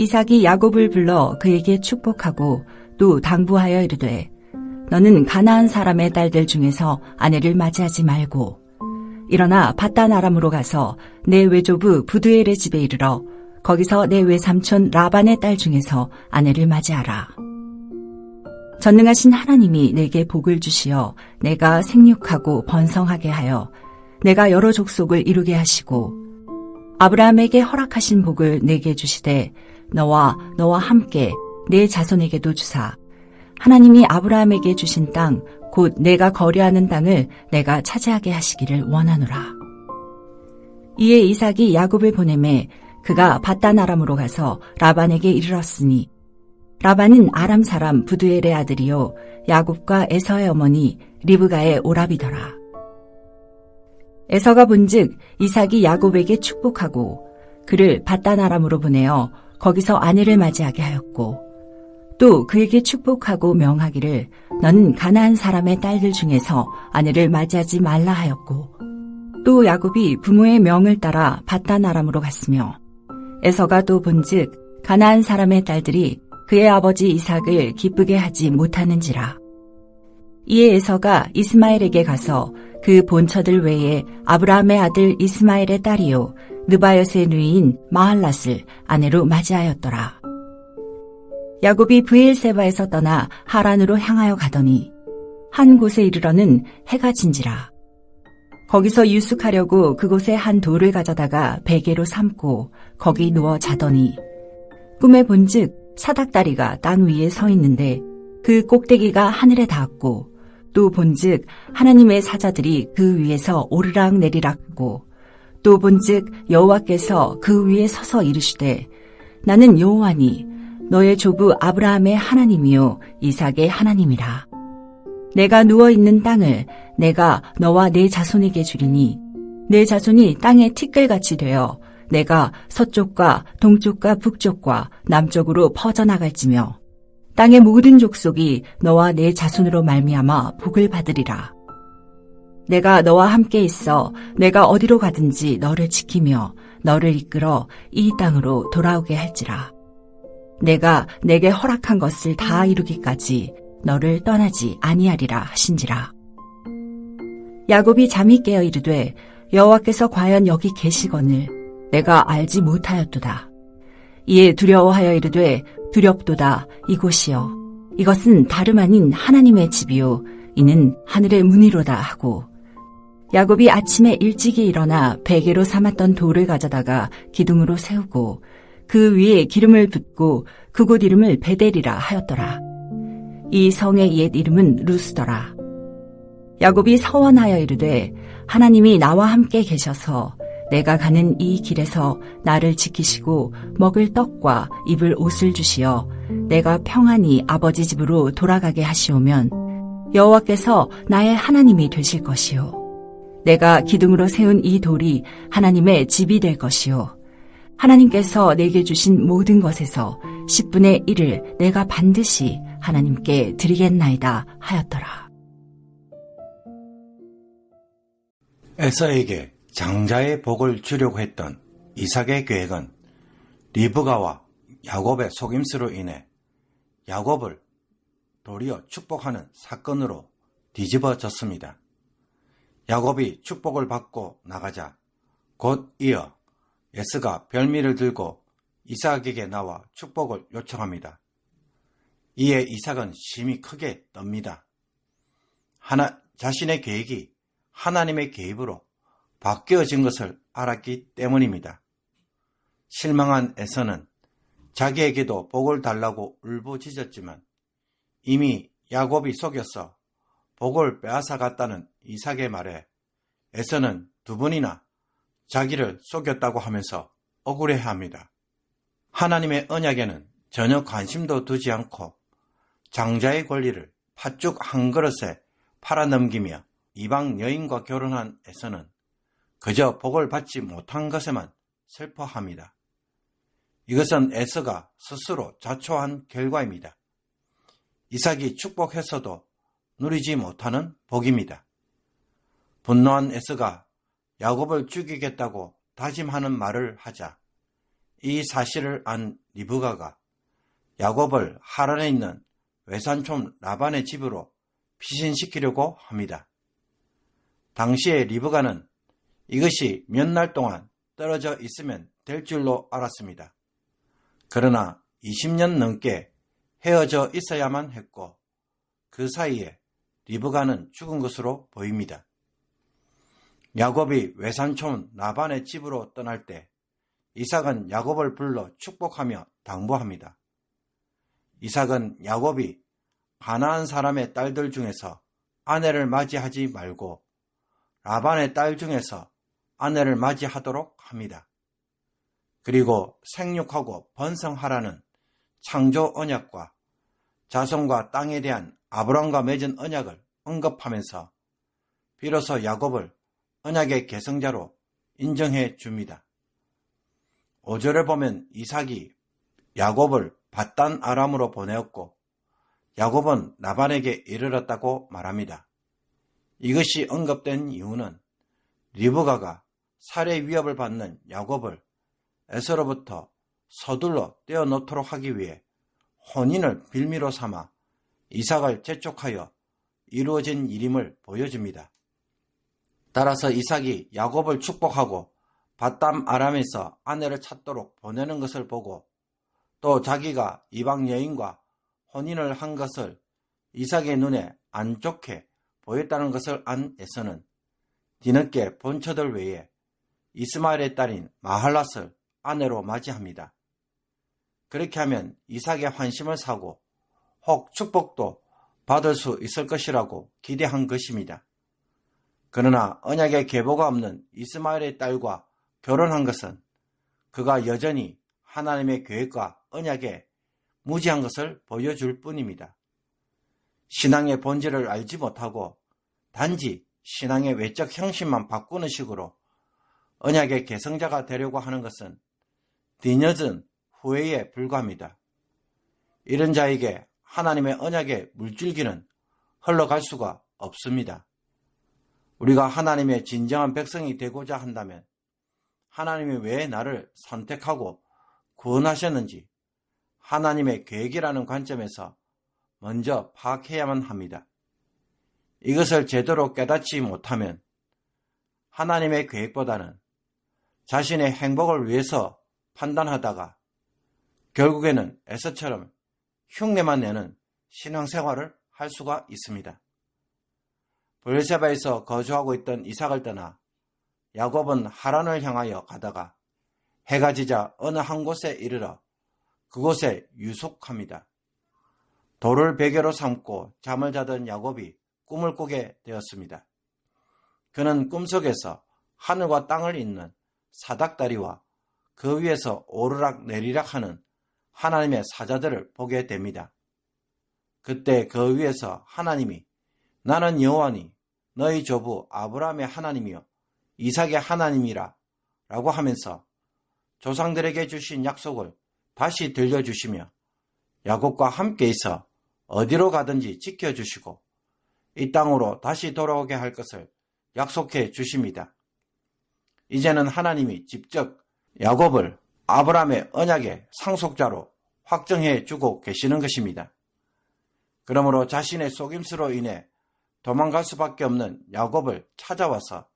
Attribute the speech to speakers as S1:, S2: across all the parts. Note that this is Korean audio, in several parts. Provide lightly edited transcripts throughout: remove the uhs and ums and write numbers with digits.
S1: 이삭이 야곱을 불러 그에게 축복하고 또 당부하여 이르되 너는 가나안 사람의 딸들 중에서 아내를 맞이하지 말고 일어나 밧단 아람으로 가서 내 외조부 부두엘의 집에 이르러 거기서 내 외삼촌 라반의 딸 중에서 아내를 맞이하라. 전능하신 하나님이 내게 복을 주시어 내가 생육하고 번성하게 하여 내가 여러 족속을 이루게 하시고 아브라함에게 허락하신 복을 내게 주시되 너와 함께 내 자손에게도 주사 하나님이 아브라함에게 주신 땅 곧 내가 거류하는 땅을 내가 차지하게 하시기를 원하노라. 이에 이삭이 야곱을 보내매 그가 밧단 아람으로 가서 라반에게 이르렀으니 라반은 아람 사람 부두엘의 아들이요 야곱과 에서의 어머니 리브가의 오라비더라. 에서가 본즉 이삭이 야곱에게 축복하고 그를 밧단 아람으로 보내어 거기서 아내를 맞이하게 하였고 또 그에게 축복하고 명하기를 너는 가나안 사람의 딸들 중에서 아내를 맞이하지 말라 하였고 또 야곱이 부모의 명을 따라 밧단 아람으로 갔으며 에서가 또 본즉 가나안 사람의 딸들이 그의 아버지 이삭을 기쁘게 하지 못하는지라. 이에 에서가 이스마엘에게 가서 그 본처들 외에 아브라함의 아들 이스마엘의 딸이요 느바엿의 누이인 마할랏을 아내로 맞이하였더라. 야곱이 브엘세바에서 떠나 하란으로 향하여 가더니 한 곳에 이르러는 해가 진지라. 거기서 유숙하려고 그곳에 한 돌을 가져다가 베개로 삼고 거기 누워 자더니 꿈에 본즉 사닥다리가 땅 위에 서 있는데 그 꼭대기가 하늘에 닿았고 또 본즉 하나님의 사자들이 그 위에서 오르락 내리락 하고 또 본즉 여호와께서 그 위에 서서 이르시되 나는 여호와니 너의 조부 아브라함의 하나님이요 이삭의 하나님이라. 내가 누워있는 땅을 내가 너와 내 자손에게 주리니 내 자손이 땅의 티끌같이 되어 내가 서쪽과 동쪽과 북쪽과 남쪽으로 퍼져나갈지며 땅의 모든 족속이 너와 내 자손으로 말미암아 복을 받으리라. 내가 너와 함께 있어 내가 어디로 가든지 너를 지키며 너를 이끌어 이 땅으로 돌아오게 할지라. 내가 내게 허락한 것을 다 이루기까지 너를 떠나지 아니하리라 하신지라. 야곱이 잠이 깨어 이르되 여호와께서 과연 여기 계시거늘 내가 알지 못하였도다. 이에 두려워하여 이르되 두렵도다 이곳이여 이것은 다름 아닌 하나님의 집이요 이는 하늘의 문이로다 하고 야곱이 아침에 일찍이 일어나 베개로 삼았던 돌을 가져다가 기둥으로 세우고 그 위에 기름을 붓고 그곳 이름을 베델이라 하였더라. 이 성의 옛 이름은 루스더라. 야곱이 서원하여 이르되 하나님이 나와 함께 계셔서 내가 가는 이 길에서 나를 지키시고 먹을 떡과 입을 옷을 주시어 내가 평안히 아버지 집으로 돌아가게 하시오면 여호와께서 나의 하나님이 되실 것이요 내가 기둥으로 세운 이 돌이 하나님의 집이 될 것이요 하나님께서 내게 주신 모든 것에서 10분의 1을 내가 반드시 하나님께 드리겠나이다 하였더라.
S2: 에서에게 장자의 복을 주려고 했던 이삭의 계획은 리브가와 야곱의 속임수로 인해 야곱을 도리어 축복하는 사건으로 뒤집어졌습니다. 야곱이 축복을 받고 나가자 곧 이어 에서가 별미를 들고 이삭에게 나와 축복을 요청합니다. 이에 이삭은 심히 크게 떱니다. 자신의 계획이 하나님의 개입으로 바뀌어진 것을 알았기 때문입니다. 실망한 에서는 자기에게도 복을 달라고 울부짖었지만 이미 야곱이 속여서 복을 빼앗아 갔다는 이삭의 말에 에서는 두 번이나 자기를 속였다고 하면서 억울해합니다. 하나님의 언약에는 전혀 관심도 두지 않고 장자의 권리를 팥죽 한 그릇에 팔아넘기며 이방 여인과 결혼한 에서는 그저 복을 받지 못한 것에만 슬퍼합니다. 이것은 에서가 스스로 자초한 결과입니다. 이삭이 축복해서도 누리지 못하는 복입니다. 분노한 에서가 야곱을 죽이겠다고 다짐하는 말을 하자 이 사실을 안 리브가가 야곱을 하란에 있는 외삼촌 라반의 집으로 피신시키려고 합니다. 당시에 리브가는 이것이 몇 날 동안 떨어져 있으면 될 줄로 알았습니다. 그러나 20년 넘게 헤어져 있어야만 했고 그 사이에 리브가는 죽은 것으로 보입니다. 야곱이 외삼촌 라반의 집으로 떠날 때 이삭은 야곱을 불러 축복하며 당부합니다. 이삭은 야곱이 가나안 사람의 딸들 중에서 아내를 맞이하지 말고 라반의 딸 중에서 아내를 맞이하도록 합니다. 그리고 생육하고 번성하라는 창조 언약과 자손과 땅에 대한 아브라함과 맺은 언약을 언급하면서 비로소 야곱을 언약의 계승자로 인정해 줍니다. 5절을 보면 이삭이 야곱을 밧단 아람으로 보내었고 야곱은 라반에게 이르렀다고 말합니다. 이것이 언급된 이유는 리브가가 살해 위협을 받는 야곱을 에서로부터 서둘러 떼어놓도록 하기 위해 혼인을 빌미로 삼아 이삭을 재촉하여 이루어진 일임을 보여줍니다. 따라서 이삭이 야곱을 축복하고 밧담 아람에서 아내를 찾도록 보내는 것을 보고 또 자기가 이방 여인과 혼인을 한 것을 이삭의 눈에 안 좋게 보였다는 것을 안 에서는 뒤늦게 본처들 외에 이스마엘의 딸인 마할랏을 아내로 맞이합니다. 그렇게 하면 이삭의 환심을 사고 혹 축복도 받을 수 있을 것이라고 기대한 것입니다. 그러나 언약의 계보가 없는 이스마엘의 딸과 결혼한 것은 그가 여전히 하나님의 계획과 언약에 무지한 것을 보여줄 뿐입니다. 신앙의 본질을 알지 못하고 단지 신앙의 외적 형식만 바꾸는 식으로 언약의 계승자가 되려고 하는 것은 뒤늦은 후회에 불과합니다. 이런 자에게 하나님의 언약의 물줄기는 흘러갈 수가 없습니다. 우리가 하나님의 진정한 백성이 되고자 한다면 하나님이 왜 나를 선택하고 구원하셨는지 하나님의 계획이라는 관점에서 먼저 파악해야만 합니다. 이것을 제대로 깨닫지 못하면 하나님의 계획보다는 자신의 행복을 위해서 판단하다가 결국에는 에서처럼 흉내만 내는 신앙생활을 할 수가 있습니다. 브엘세바에서 거주하고 있던 이삭을 떠나 야곱은 하란을 향하여 가다가 해가 지자 어느 한 곳에 이르러 그곳에 유숙합니다. 돌을 베개로 삼고 잠을 자던 야곱이 꿈을 꾸게 되었습니다. 그는 꿈속에서 하늘과 땅을 잇는 사닥다리와 그 위에서 오르락 내리락 하는 하나님의 사자들을 보게 됩니다. 그때 그 위에서 하나님이 나는 여호와니 너희 조부 아브라함의 하나님이요 이삭의 하나님이라 라고 하면서 조상들에게 주신 약속을 다시 들려주시며 야곱과 함께 있어 어디로 가든지 지켜주시고 이 땅으로 다시 돌아오게 할 것을 약속해 주십니다. 이제는 하나님이 직접 야곱을 아브라함의 언약의 상속자로 확정해 주고 계시는 것입니다. 그러므로 자신의 속임수로 인해 도망갈 수밖에 없는 야곱을 찾아와서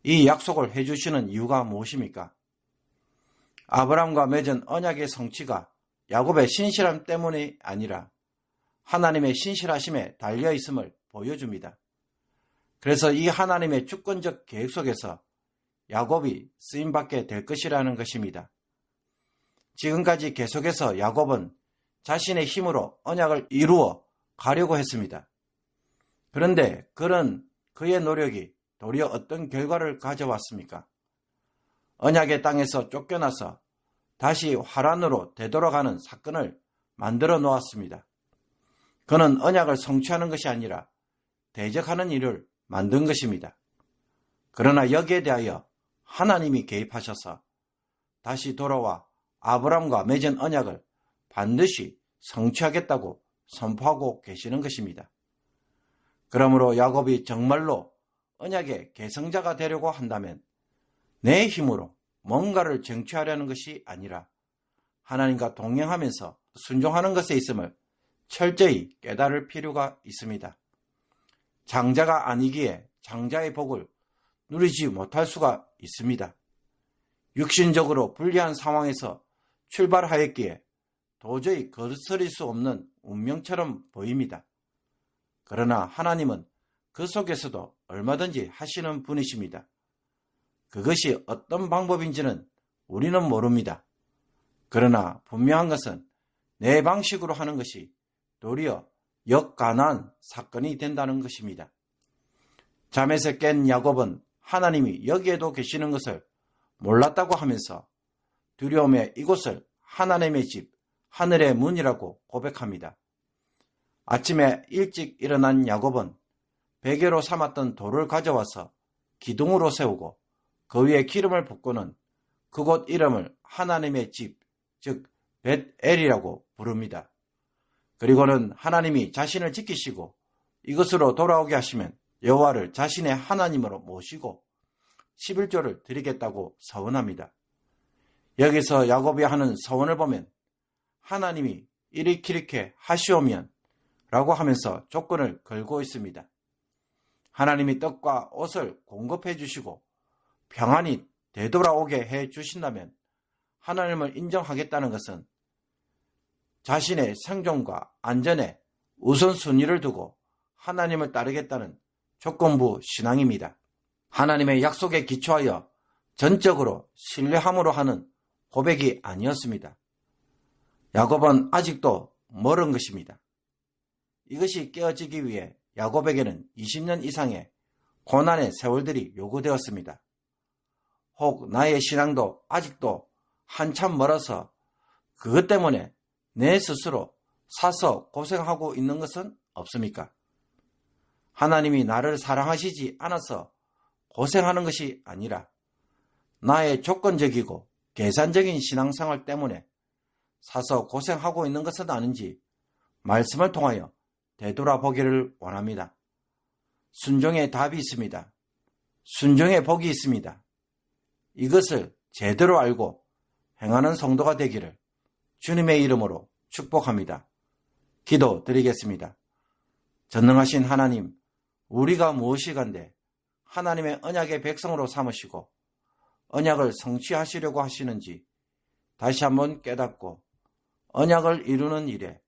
S2: 이 약속을 해주시는 이유가 무엇입니까? 아브라함과 맺은 언약의 성취가 야곱의 신실함 때문이 아니라 하나님의 신실하심에 달려있음을 보여줍니다. 그래서 이 하나님의 주권적 계획 속에서 야곱이 쓰임받게 될 것이라는 것입니다. 지금까지 계속해서 야곱은 자신의 힘으로 언약을 이루어 가려고 했습니다. 그런데 그의 노력이 도리어 어떤 결과를 가져왔습니까? 언약의 땅에서 쫓겨나서 다시 하란으로 되돌아가는 사건을 만들어 놓았습니다. 그는 언약을 성취하는 것이 아니라 대적하는 일을 만든 것입니다. 그러나 여기에 대하여 하나님이 개입하셔서 다시 돌아와 아브라함과 맺은 언약을 반드시 성취하겠다고 선포하고 계시는 것입니다. 그러므로 야곱이 정말로 언약의 계승자가 되려고 한다면 내 힘으로 뭔가를 쟁취하려는 것이 아니라 하나님과 동행하면서 순종하는 것에 있음을 철저히 깨달을 필요가 있습니다. 장자가 아니기에 장자의 복을 누리지 못할 수가 있습니다. 육신적으로 불리한 상황에서 출발하였기에 도저히 거스릴 수 없는 운명처럼 보입니다. 그러나 하나님은 그 속에서도 얼마든지 하시는 분이십니다. 그것이 어떤 방법인지는 우리는 모릅니다. 그러나 분명한 것은 내 방식으로 하는 것이 도리어 역가난 사건이 된다는 것입니다. 잠에서 깬 야곱은 하나님이 여기에도 계시는 것을 몰랐다고 하면서 두려움에 이곳을 하나님의 집, 하늘의 문이라고 고백합니다. 아침에 일찍 일어난 야곱은 베개로 삼았던 돌을 가져와서 기둥으로 세우고 그 위에 기름을 붓고는 그곳 이름을 하나님의 집, 즉 벳엘이라고 부릅니다. 그리고는 하나님이 자신을 지키시고 이것으로 돌아오게 하시면 여호와를 자신의 하나님으로 모시고 11조를 드리겠다고 서원합니다. 여기서 야곱이 하는 서원을 보면 하나님이 이렇게 하시오면 라고 하면서 조건을 걸고 있습니다. 하나님이 떡과 옷을 공급해 주시고 평안히 되돌아오게 해 주신다면 하나님을 인정하겠다는 것은 자신의 생존과 안전에 우선순위를 두고 하나님을 따르겠다는 조건부 신앙입니다. 하나님의 약속에 기초하여 전적으로 신뢰함으로 하는 고백이 아니었습니다. 야곱은 아직도 멀은 것입니다. 이것이 깨어지기 위해 야곱에게는 20년 이상의 고난의 세월들이 요구되었습니다. 혹 나의 신앙도 아직도 한참 멀어서 그것 때문에 내 스스로 사서 고생하고 있는 것은 없습니까? 하나님이 나를 사랑하시지 않아서 고생하는 것이 아니라 나의 조건적이고 계산적인 신앙생활 때문에 사서 고생하고 있는 것은 아닌지 말씀을 통하여 되돌아보기를 원합니다. 순종의 답이 있습니다. 순종의 복이 있습니다. 이것을 제대로 알고 행하는 성도가 되기를 주님의 이름으로 축복합니다. 기도드리겠습니다. 전능하신 하나님, 우리가 무엇이간데 하나님의 언약의 백성으로 삼으시고 언약을 성취하시려고 하시는지 다시 한번 깨닫고 언약을 이루는 일에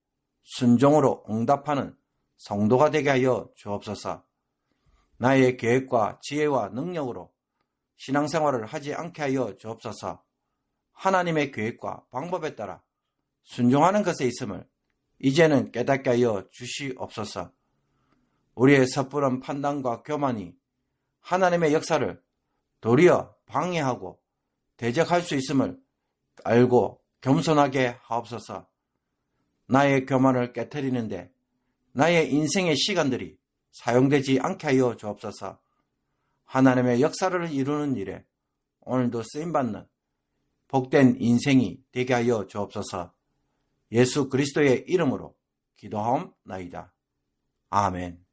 S2: 순종으로 응답하는 성도가 되게 하여 주옵소서. 나의 계획과 지혜와 능력으로 신앙생활을 하지 않게 하여 주옵소서. 하나님의 계획과 방법에 따라 순종하는 것에 있음을 이제는 깨닫게 하여 주시옵소서. 우리의 섣부른 판단과 교만이 하나님의 역사를 도리어 방해하고 대적할 수 있음을 알고 겸손하게 하옵소서. 나의 교만을 깨트리는데 나의 인생의 시간들이 사용되지 않게 하여 주옵소서. 하나님의 역사를 이루는 일에 오늘도 쓰임받는 복된 인생이 되게 하여 주옵소서. 예수 그리스도의 이름으로 기도하옵나이다. 아멘.